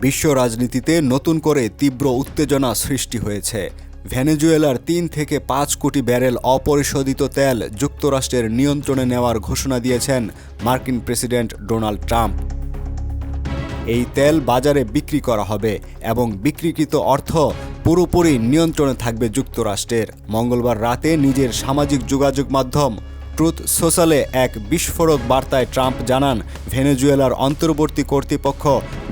বিশ্ব রাজনীতিতে নতুন করে তীব্র উত্তেজনা সৃষ্টি হয়েছে। ভেনেজুয়েলার ৩ থেকে ৫ কোটি ব্যারেল অপরিশোধিত তেল যুক্তরাষ্ট্রের নিয়ন্ত্রণে নেওয়ার ঘোষণা দিয়েছেন মার্কিন প্রেসিডেন্ট ডোনাল্ড ট্রাম্প। এই তেল বাজারে বিক্রি করা হবে এবং বিক্রিকৃত অর্থ পুরোপুরি নিয়ন্ত্রণে থাকবে যুক্তরাষ্ট্রের। মঙ্গলবার রাতে নিজের সামাজিক যোগাযোগ মাধ্যম ট্রুথ সোশ্যালে এক বিস্ফোরক বার্তায় ট্রাম্প জানান, ভেনেজুয়েলার অন্তর্বর্তী কর্তৃপক্ষ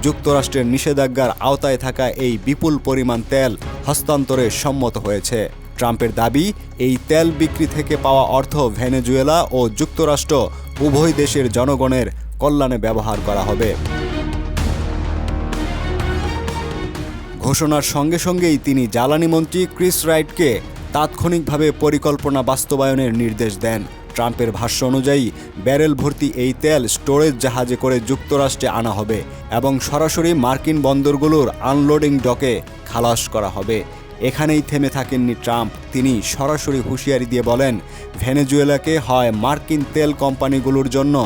যুক্তরাষ্ট্রের নিষেধাজ্ঞার আওতায় থাকা এই বিপুল পরিমাণ তেল হস্তান্তরে সম্মত হয়েছে। ট্রাম্পের দাবি, এই তেল বিক্রি থেকে পাওয়া অর্থ ভেনেজুয়েলা ও যুক্তরাষ্ট্র উভয় দেশের জনগণের কল্যাণে ব্যবহার করা হবে। ঘোষণার সঙ্গে সঙ্গেই তিনি জ্বালানি মন্ত্রী ক্রিস রাইটকে তাৎক্ষণিকভাবে পরিকল্পনা বাস্তবায়নের নির্দেশ দেন। ট্রাম্পের ভাষ্য অনুযায়ী ব্যারেল ভর্তি এই তেল স্টোরেজ জাহাজে করে যুক্তরাষ্ট্রে আনা হবে এবং সরাসরি মার্কিন বন্দরগুলোর আনলোডিং ডকে খালাস করা হবে। এখানেই থেমে থাকেননি ট্রাম্প। তিনি সরাসরি হুঁশিয়ারি দিয়ে বলেন, ভেনেজুয়েলাকে হয় মার্কিন তেল কোম্পানিগুলোর জন্য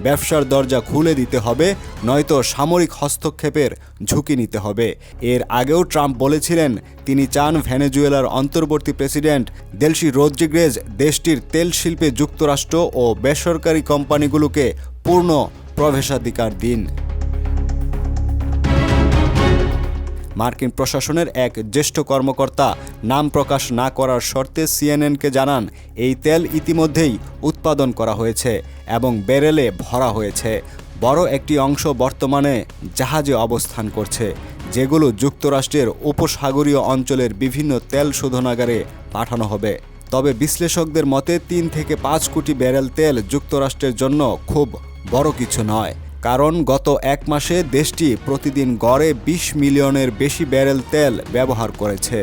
ব্যবসার দরজা খুলে দিতে হবে, নয়তো সামরিক হস্তক্ষেপের ঝুঁকি নিতে হবে। এর আগেও ট্রাম্প বলেছিলেন, তিনি চান ভেনেজুয়েলার অন্তর্বর্তী প্রেসিডেন্ট দেলসি রদ্রিগেজ দেশটির তেল শিল্পে যুক্তরাষ্ট্র ও বেসরকারি কোম্পানিগুলোকে পূর্ণ প্রবেশাধিকার দিন। মার্কিন প্রশাসনের এক জ্যেষ্ঠ কর্মকর্তা নাম প্রকাশ না করার শর্তে সিএনএনকে জানান, এই তেল ইতিমধ্যেই উৎপাদন করা হয়েছে এবং ব্যারেলে ভরা হয়েছে। বড় একটি অংশ বর্তমানে জাহাজে অবস্থান করছে, যেগুলো যুক্তরাষ্ট্রের উপসাগরীয় অঞ্চলের বিভিন্ন তেল শোধনাগারে পাঠানো হবে। তবে বিশ্লেষকদের মতে ৩ থেকে ৫ কোটি ব্যারেল তেল যুক্তরাষ্ট্রের জন্য খুব বড় কিছু নয়, কারণ গত এক মাসে দেশটি প্রতিদিন গড়ে ২০ মিলিয়নের বেশি ব্যারেল তেল ব্যবহার করেছে।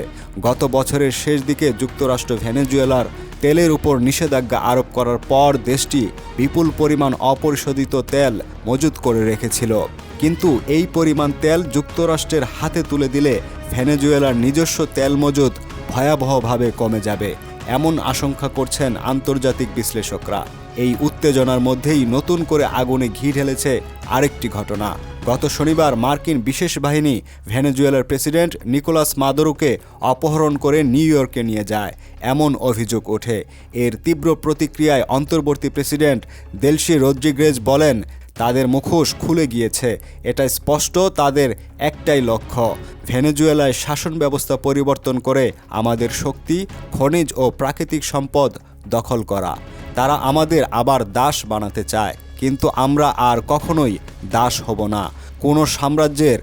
গত বছরের শেষ দিকে যুক্তরাষ্ট্র ভেনেজুয়েলার তেলের উপর নিষেধাজ্ঞা আরোপ করার পর দেশটি বিপুল পরিমাণ অপরিশোধিত তেল মজুত করে রেখেছিল। কিন্তু এই পরিমাণ তেল যুক্তরাষ্ট্রের হাতে তুলে দিলে ভেনেজুয়েলার নিজস্ব তেল মজুত ভয়াবহভাবে কমে যাবে, এমন আশঙ্কা করছেন আন্তর্জাতিক বিশ্লেষকরা। এই উত্তেজনার মধ্যেই নতুন করে আগুনে ঘি ঢেলেছে আরেকটি ঘটনা। গত শনিবার মার্কিন বিশেষ বাহিনী ভেনেজুয়েলার প্রেসিডেন্ট নিকোলাস মাদুরোকে অপহরণ করে নিউ ইয়র্কে নিয়ে যায়, এমন অভিযোগ ওঠে। এর তীব্র প্রতিক্রিয়ায় অন্তর্বর্তী প্রেসিডেন্ট দেলসি রদ্রিগেজ বলেন, তাদের মুখোশ খুলে গিয়েছে। এটা স্পষ্ট, তাদের একটাই লক্ষ্য, ভেনেজুয়েলায় শাসন ব্যবস্থা পরিবর্তন করে আমাদের শক্তি, খনিজ ও প্রাকৃতিক সম্পদ দখল করা। তারা আমাদের আবার দাস বানাতে চায়, কিন্তু আমরা আর কখনোই দাস হব না, কোনো সাম্রাজ্যের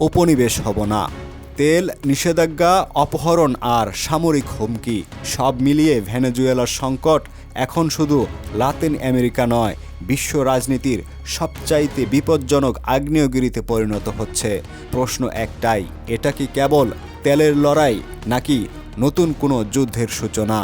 উপনিবেশ হব না। তেল নিষেধাজ্ঞা, অপহরণ আর সামরিক হুমকি, সব মিলিয়ে ভেনেজুয়েলার সংকট এখন শুধু লাতিন আমেরিকা নয়, বিশ্ব রাজনীতির সবচাইতে বিপজ্জনক আগ্নেয়গিরিতে পরিণত হচ্ছে। প্রশ্ন একটাই, এটা কি কেবল তেলের লড়াই নাকি নতুন কোনো যুদ্ধের সূচনা?